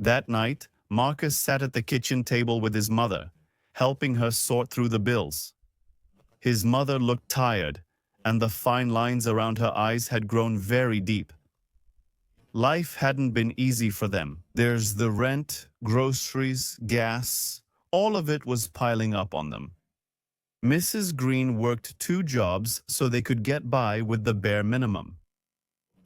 That night, Markus sat at the kitchen table with his mother, helping her sort through the bills. His mother looked tired, and the fine lines around her eyes had grown very deep. Life hadn't been easy for them. There's the rent, groceries, gas, all of it was piling up on them. Mrs. Green worked 2 jobs so they could get by with the bare minimum.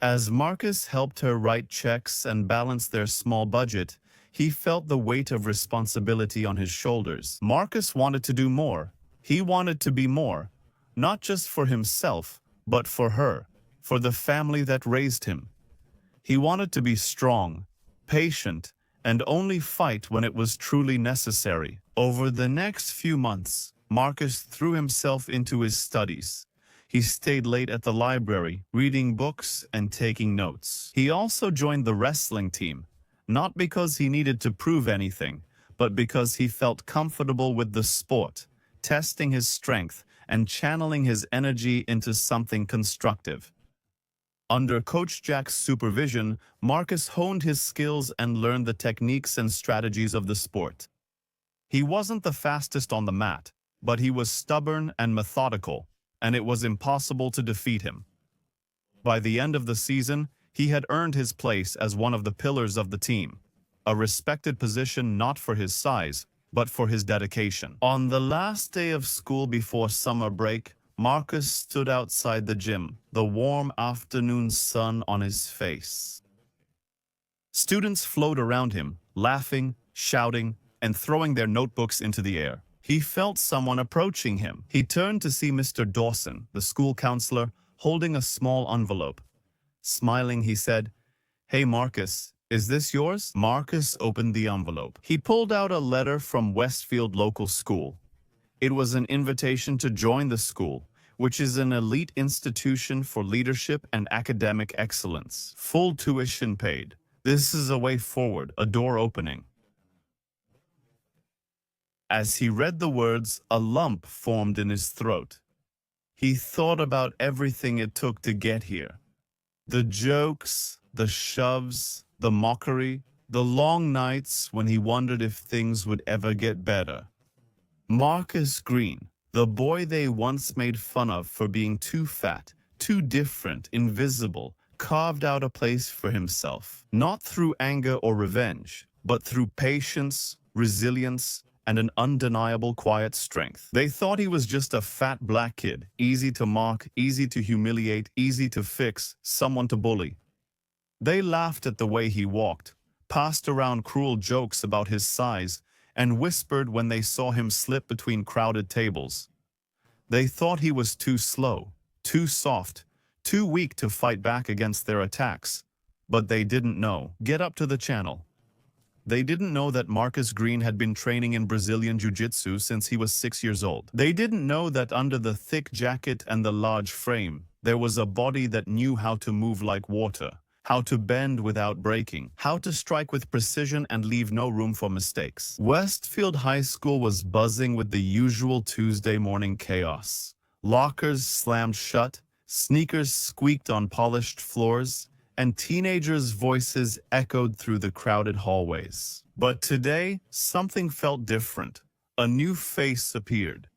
As Markus helped her write checks and balance their small budget, he felt the weight of responsibility on his shoulders. Markus wanted to do more. He wanted to be more, not just for himself, but for her, for the family that raised him. He wanted to be strong, patient, and only fight when it was truly necessary. Over the next few months, Markus threw himself into his studies. He stayed late at the library, reading books and taking notes. He also joined the wrestling team, not because he needed to prove anything, but because he felt comfortable with the sport, testing his strength and channeling his energy into something constructive. Under Coach Jack's supervision, Markus honed his skills and learned the techniques and strategies of the sport. He wasn't the fastest on the mat, but he was stubborn and methodical, and it was impossible to defeat him. By the end of the season, he had earned his place as one of the pillars of the team, a respected position not for his size, but for his dedication. On the last day of school before summer break, Markus stood outside the gym, the warm afternoon sun on his face. Students flowed around him, laughing, shouting, and throwing their notebooks into the air. He felt someone approaching him. He turned to see Mr. Dawson, the school counselor, holding a small envelope. Smiling, he said, "Hey Markus, is this yours?" Markus opened the envelope. He pulled out a letter from Westfield local school. It was an invitation to join the school, which is an elite institution for leadership and academic excellence. Full tuition paid. This is a way forward, a door opening. As he read the words, a lump formed in his throat. He thought about everything it took to get here. The jokes, the shoves, the mockery, the long nights when he wondered if things would ever get better. Markus Green, the boy they once made fun of for being too fat, too different, invisible, carved out a place for himself, not through anger or revenge, but through patience, resilience, and an undeniable quiet strength. They thought he was just a fat black kid, easy to mock, easy to humiliate, easy to fix, someone to bully. They laughed at the way he walked, passed around cruel jokes about his size, and whispered when they saw him slip between crowded tables. They thought he was too slow, too soft, too weak to fight back against their attacks. But they didn't know. Get up to the channel. They didn't know that Markus Green had been training in Brazilian Jiu-Jitsu since he was 6 years old. They didn't know that under the thick jacket and the large frame, there was a body that knew how to move like water, how to bend without breaking, how to strike with precision and leave no room for mistakes. Westfield High School was buzzing with the usual Tuesday morning chaos. Lockers slammed shut, sneakers squeaked on polished floors, and teenagers' voices echoed through the crowded hallways. But today, something felt different. A new face appeared.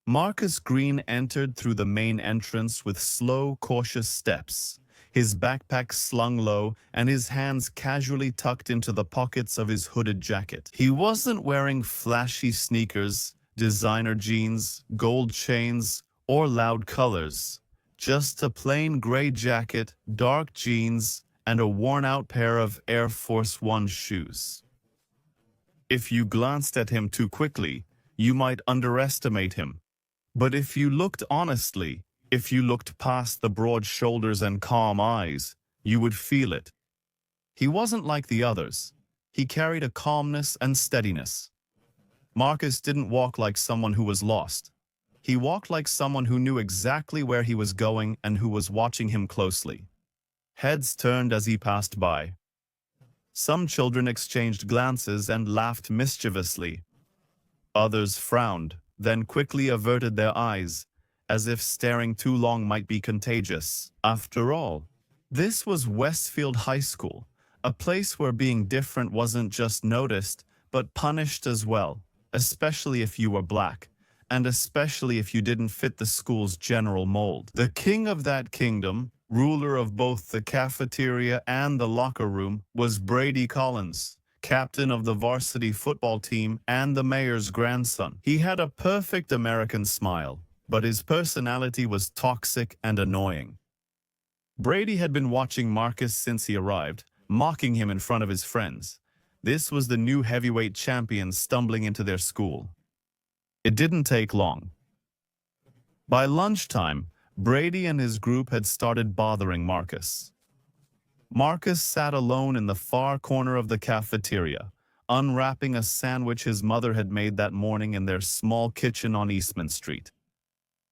Markus Green entered through the main entrance with slow, cautious steps, his backpack slung low and his hands casually tucked into the pockets of his hooded jacket. He wasn't wearing flashy sneakers, designer jeans, gold chains, or loud colors. Just a plain gray jacket, dark jeans, and a worn-out pair of Air Force One shoes. If you glanced at him too quickly, you might underestimate him. But if you looked honestly, if you looked past the broad shoulders and calm eyes, you would feel it. He wasn't like the others. He carried a calmness and steadiness. Markus didn't walk like someone who was lost. He walked like someone who knew exactly where he was going and who was watching him closely. Heads turned as he passed by. Some children exchanged glances and laughed mischievously. Others frowned, then quickly averted their eyes, as if staring too long might be contagious. After all, this was Westfield High School, A place where being different wasn't just noticed, but punished as well, especially if you were black, and especially if you didn't fit the school's general mold. The king of that kingdom, ruler of both the cafeteria and the locker room, was Brady Collins, captain of the varsity football team and the mayor's grandson. He had a perfect American smile, but his personality was toxic and annoying. Brady had been watching Markus since he arrived, mocking him in front of his friends. This was the new heavyweight champion stumbling into their school. It didn't take long. By lunchtime, Brady and his group had started bothering Markus. Markus sat alone in the far corner of the cafeteria, unwrapping a sandwich his mother had made that morning in their small kitchen on Eastman Street.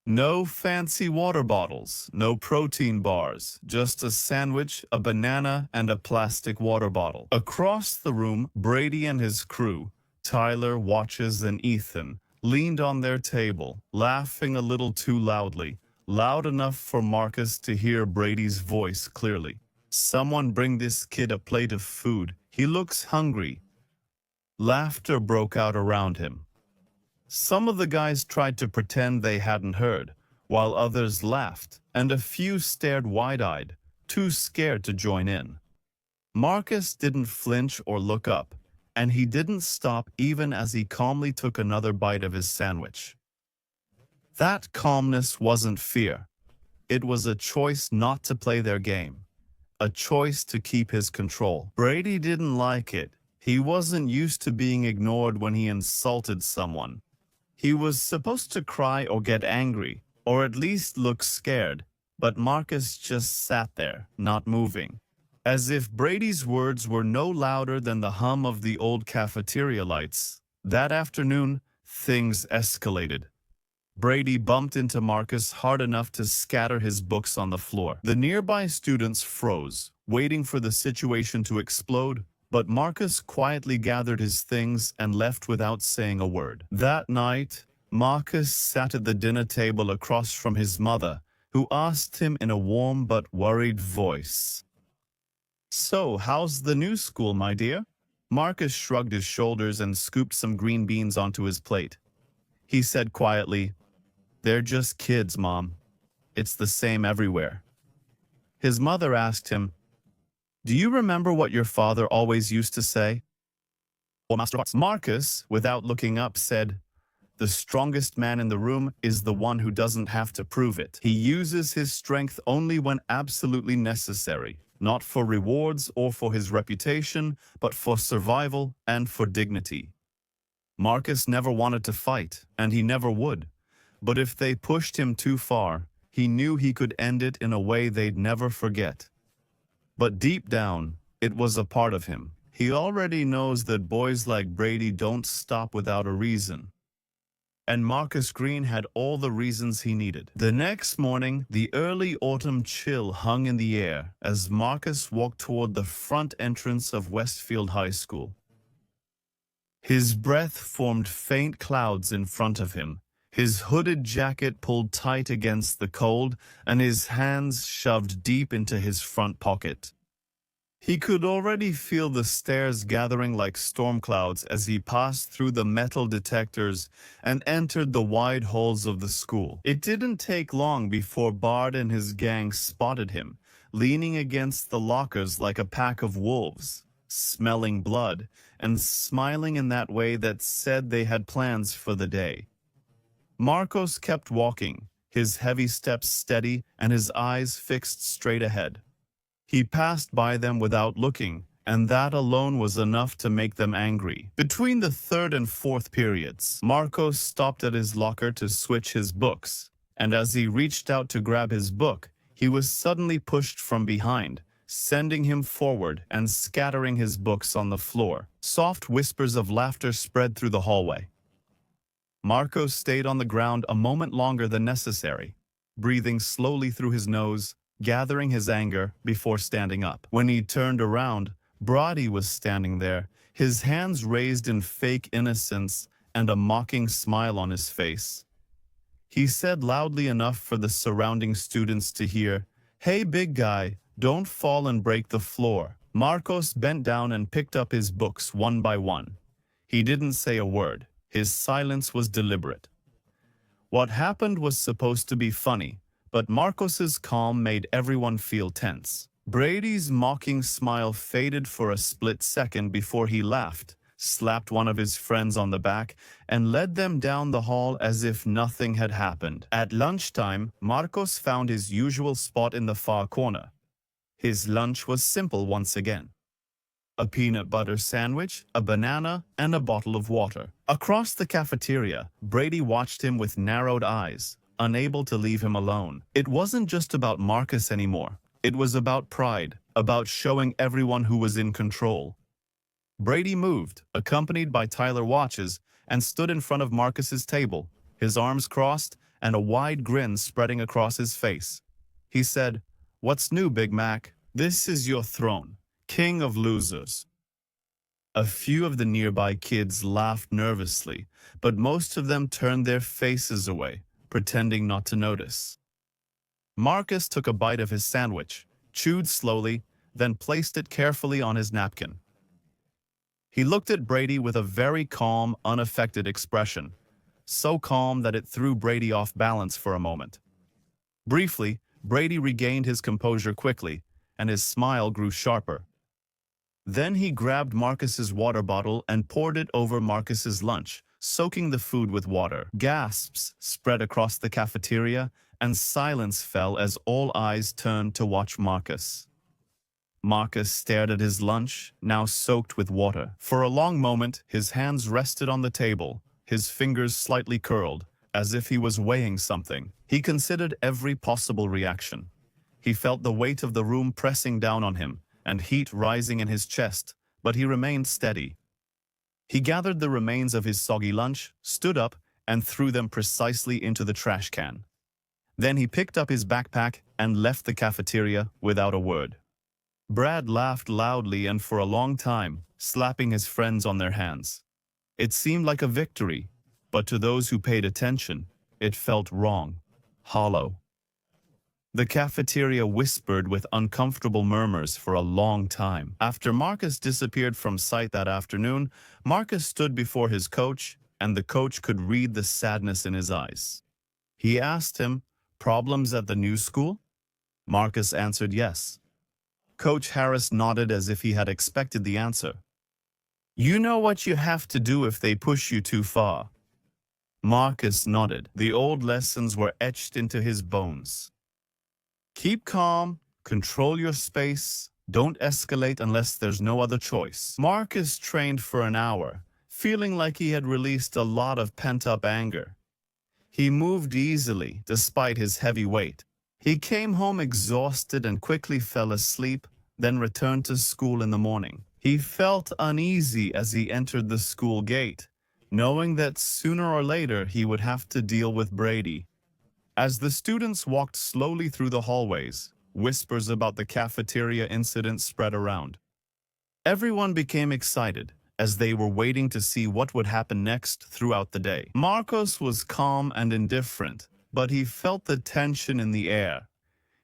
No fancy water bottles, no protein bars, just a sandwich, a banana, and a plastic water bottle. Across the room, Brady and his crew, Tyler, Watches, and Ethan, leaned on their table, laughing a little too loudly, loud enough for Markus to hear Brady's voice clearly. "Someone bring this kid a plate of food. He looks hungry." Laughter broke out around him. Some of the guys tried to pretend they hadn't heard, while others laughed, and a few stared wide-eyed, too scared to join in. Markus didn't flinch or look up, and he didn't stop even as he calmly took another bite of his sandwich. That calmness wasn't fear. It was a choice not to play their game, a choice to keep his control. Brady didn't like it. He wasn't used to being ignored when he insulted someone. He was supposed to cry or get angry, or at least look scared, but Markus just sat there, not moving. As if Brady's words were no louder than the hum of the old cafeteria lights. That afternoon, things escalated. Brady bumped into Markus hard enough to scatter his books on the floor. The nearby students froze, waiting for the situation to explode, but Markus quietly gathered his things and left without saying a word. That night, Markus sat at the dinner table across from his mother, who asked him in a warm but worried voice, "So, how's the new school, my dear?" Markus shrugged his shoulders and scooped some green beans onto his plate. He said quietly, "They're just kids, Mom. It's the same everywhere." His mother asked him, "Do you remember what your father always used to say?" Well, Master Watts. Markus, without looking up, said, "The strongest man in the room is the one who doesn't have to prove it. He uses his strength only when absolutely necessary, not for rewards or for his reputation, but for survival and for dignity." Markus never wanted to fight, and he never would. But if they pushed him too far, he knew he could end it in a way they'd never forget. But deep down, it was a part of him. He already knows that boys like Brady don't stop without a reason. And Markus Green had all the reasons he needed. The next morning, the early autumn chill hung in the air as Markus walked toward the front entrance of Westfield High School. His breath formed faint clouds in front of him, his hooded jacket pulled tight against the cold, and his hands shoved deep into his front pocket. He could already feel the stares gathering like storm clouds as he passed through the metal detectors and entered the wide halls of the school. It didn't take long before Bard and his gang spotted him, leaning against the lockers like a pack of wolves, smelling blood, and smiling in that way that said they had plans for the day. Markus kept walking, his heavy steps steady and his eyes fixed straight ahead. He passed by them without looking, and that alone was enough to make them angry. Between the third and fourth periods, Markus stopped at his locker to switch his books, and as he reached out to grab his book, he was suddenly pushed from behind, sending him forward and scattering his books on the floor. Soft whispers of laughter spread through the hallway. Markus stayed on the ground a moment longer than necessary, breathing slowly through his nose, gathering his anger before standing up. When he turned around, Brody was standing there, his hands raised in fake innocence and a mocking smile on his face. He said loudly enough for the surrounding students to hear, "Hey, big guy, don't fall and break the floor. Marcos bent down and picked up his books one by one. He didn't say a word. His silence was deliberate. What happened was supposed to be funny, but Marcos's calm made everyone feel tense. Brady's mocking smile faded for a split second before he laughed, slapped one of his friends on the back, and led them down the hall as if nothing had happened. At lunchtime, Marcos found his usual spot in the far corner. His lunch was simple once again. A peanut butter sandwich, a banana, and a bottle of water. Across the cafeteria, Brady watched him with narrowed eyes, unable to leave him alone. It wasn't just about Marcus anymore. It was about pride, about showing everyone who was in control. Brady moved, accompanied by Tyler Watches, and stood in front of Marcus's table, his arms crossed and a wide grin spreading across his face. He said, "What's new, Big Mac? This is your throne. King of losers." A few of the nearby kids laughed nervously, but most of them turned their faces away, pretending not to notice. Marcus took a bite of his sandwich, chewed slowly, then placed it carefully on his napkin. He looked at Brady with a very calm, unaffected expression, so calm that it threw Brady off balance for a moment. Briefly, Brady regained his composure quickly, and his smile grew sharper. Then he grabbed Marcus's water bottle and poured it over Marcus's lunch, soaking the food with water. Gasps spread across the cafeteria, and silence fell as all eyes turned to watch Marcus. Marcus stared at his lunch, now soaked with water. For a long moment, his hands rested on the table, his fingers slightly curled, as if he was weighing something. He considered every possible reaction. He felt the weight of the room pressing down on him, and heat rising in his chest, but he remained steady. He gathered the remains of his soggy lunch, stood up, and threw them precisely into the trash can. Then he picked up his backpack and left the cafeteria without a word. Brad laughed loudly and for a long time, slapping his friends on their hands. It seemed like a victory, but to those who paid attention, it felt wrong, hollow. The cafeteria whispered with uncomfortable murmurs for a long time. After Marcus disappeared from sight that afternoon, Marcus stood before his coach, and the coach could read the sadness in his eyes. He asked him, "Problems at the new school?" Marcus answered yes. Coach Harris nodded as if he had expected the answer. "You know what you have to do if they push you too far." Marcus nodded. The old lessons were etched into his bones. Keep calm, control your space, don't escalate unless there's no other choice. Marcus trained for an hour, feeling like he had released a lot of pent-up anger. He moved easily, despite his heavy weight. He came home exhausted and quickly fell asleep, then returned to school in the morning. He felt uneasy as he entered the school gate, knowing that sooner or later he would have to deal with Brady. As the students walked slowly through the hallways, whispers about the cafeteria incident spread around. Everyone became excited, as they were waiting to see what would happen next throughout the day. Marcos was calm and indifferent, but he felt the tension in the air.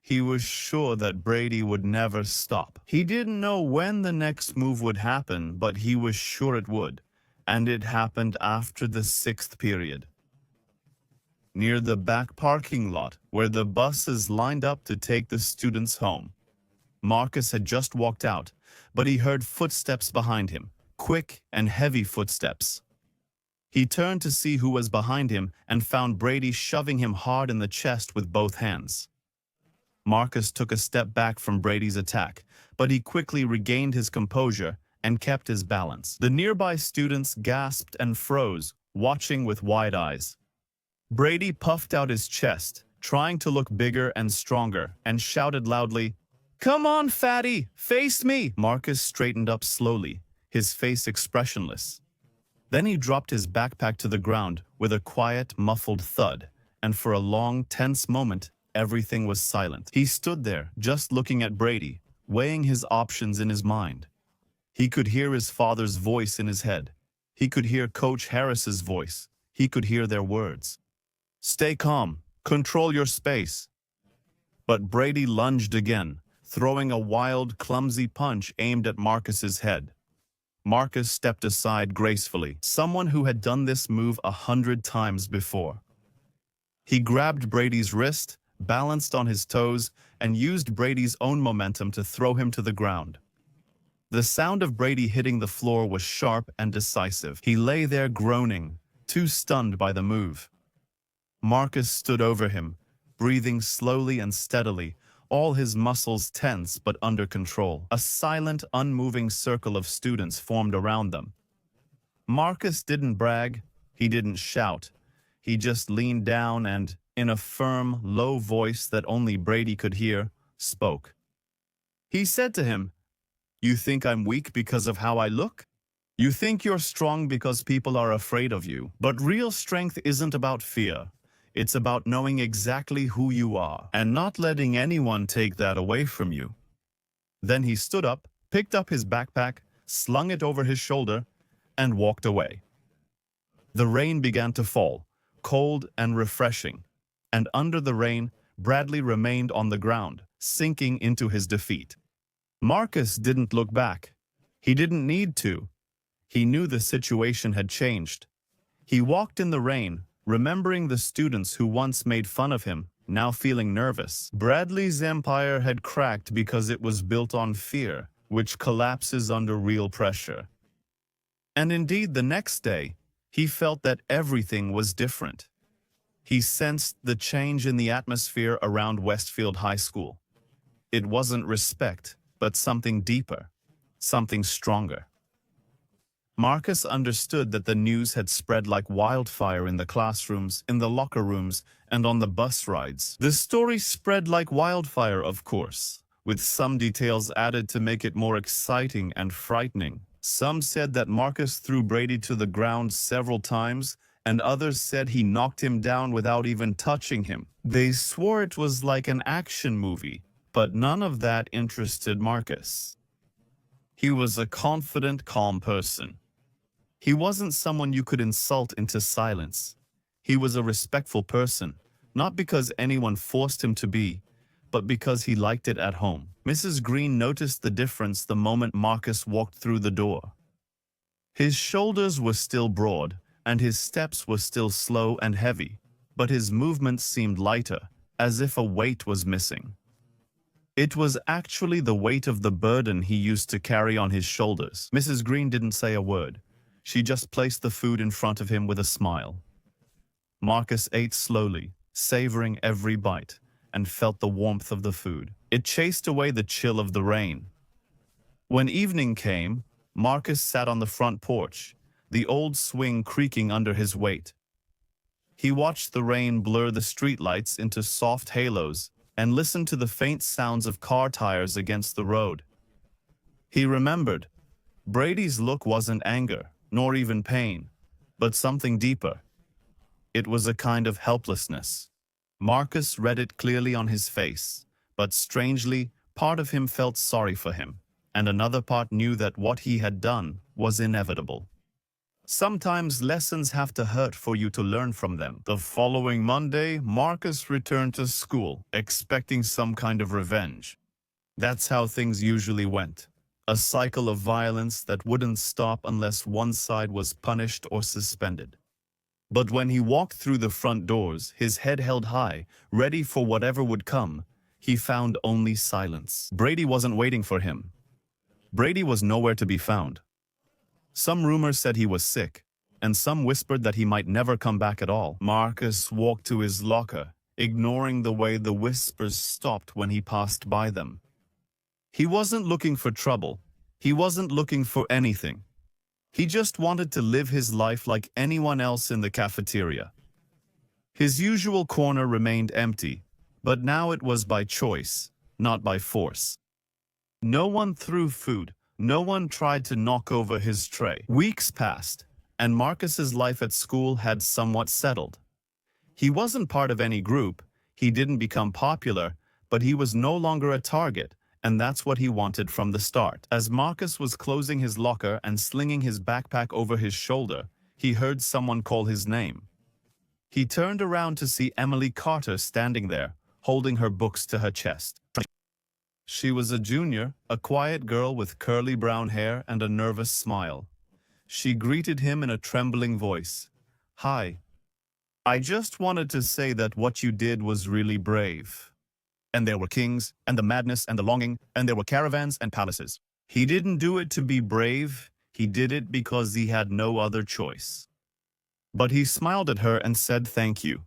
He was sure that Brady would never stop. He didn't know when the next move would happen, but he was sure it would, and it happened after the 6th period. Near the back parking lot, where the buses lined up to take the students home. Marcus had just walked out, but he heard footsteps behind him, quick and heavy footsteps. He turned to see who was behind him and found Brady shoving him hard in the chest with both hands. Marcus took a step back from Brady's attack, but he quickly regained his composure and kept his balance. The nearby students gasped and froze, watching with wide eyes. Brady puffed out his chest, trying to look bigger and stronger, and shouted loudly, "Come on, fatty, face me!" Marcus straightened up slowly, his face expressionless. Then he dropped his backpack to the ground with a quiet, muffled thud, and for a long, tense moment, everything was silent. He stood there, just looking at Brady, weighing his options in his mind. He could hear his father's voice in his head. He could hear Coach Harris's voice. He could hear their words. "Stay calm. Control your space." But Brady lunged again, throwing a wild, clumsy punch aimed at Marcus's head. Markus stepped aside gracefully, someone who had done this move 100 times before. He grabbed Brady's wrist, balanced on his toes, and used Brady's own momentum to throw him to the ground. The sound of Brady hitting the floor was sharp and decisive. He lay there groaning, too stunned by the move. Markus stood over him, breathing slowly and steadily, all his muscles tense but under control. A silent, unmoving circle of students formed around them. Markus didn't brag, he didn't shout. He just leaned down and, in a firm, low voice that only Brady could hear, spoke. He said to him, "You think I'm weak because of how I look? You think you're strong because people are afraid of you. But real strength isn't about fear. It's about knowing exactly who you are and not letting anyone take that away from you." Then he stood up, picked up his backpack, slung it over his shoulder, and walked away. The rain began to fall, cold and refreshing, and under the rain, Bradley remained on the ground, sinking into his defeat. Markus didn't look back. He didn't need to. He knew the situation had changed. He walked in the rain, remembering the students who once made fun of him, now feeling nervous. Bradley's empire had cracked because it was built on fear, which collapses under real pressure. And indeed, the next day, he felt that everything was different. He sensed the change in the atmosphere around Westfield High School. It wasn't respect, but something deeper, something stronger. Markus understood that the news had spread like wildfire in the classrooms, in the locker rooms, and on the bus rides. The story spread like wildfire, of course, with some details added to make it more exciting and frightening. Some said that Markus threw Brady to the ground several times, and others said he knocked him down without even touching him. They swore it was like an action movie, but none of that interested Markus. He was a confident, calm person. He wasn't someone you could insult into silence. He was a respectful person, not because anyone forced him to be, but because he liked it at home. Mrs. Green noticed the difference the moment Markus walked through the door. His shoulders were still broad, and his steps were still slow and heavy, but his movements seemed lighter, as if a weight was missing. It was actually the weight of the burden he used to carry on his shoulders. Mrs. Green didn't say a word. She just placed the food in front of him with a smile. Markus ate slowly, savoring every bite, and felt the warmth of the food. It chased away the chill of the rain. When evening came, Markus sat on the front porch, the old swing creaking under his weight. He watched the rain blur the streetlights into soft halos and listened to the faint sounds of car tires against the road. He remembered, Brady's look wasn't anger, nor even pain, but something deeper. It was a kind of helplessness. Markus read it clearly on his face, but strangely, part of him felt sorry for him, and another part knew that what he had done was inevitable. Sometimes lessons have to hurt for you to learn from them. The following Monday, Markus returned to school, expecting some kind of revenge. That's how things usually went. A cycle of violence that wouldn't stop unless one side was punished or suspended. But when he walked through the front doors, his head held high, ready for whatever would come, he found only silence. Brady wasn't waiting for him. Brady was nowhere to be found. Some rumors said he was sick, and some whispered that he might never come back at all. Markus walked to his locker, ignoring the way the whispers stopped when he passed by them. He wasn't looking for trouble. He wasn't looking for anything. He just wanted to live his life like anyone else in the cafeteria. His usual corner remained empty, but now it was by choice, not by force. No one threw food. No one tried to knock over his tray. Weeks passed, and Markus's life at school had somewhat settled. He wasn't part of any group. He didn't become popular, but he was no longer a target. And that's what he wanted from the start. As Markus was closing his locker and slinging his backpack over his shoulder, he heard someone call his name. He turned around to see Emily Carter standing there, holding her books to her chest. She was a junior, a quiet girl with curly brown hair and a nervous smile. She greeted him in a trembling voice. "Hi. I just wanted to say that what you did was really brave." And there were kings, and the madness and the longing, and there were caravans and palaces. He didn't do it to be brave, he did it because he had no other choice. But he smiled at her and said thank you.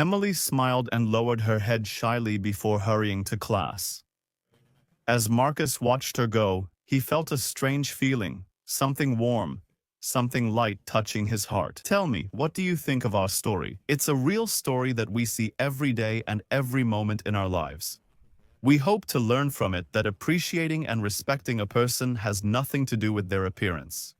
Emily smiled and lowered her head shyly before hurrying to class. As Markus watched her go, he felt a strange feeling, something warm, something light touching his heart. Tell me, what do you think of our story? It's a real story that we see every day and every moment in our lives. We hope to learn from it that appreciating and respecting a person has nothing to do with their appearance.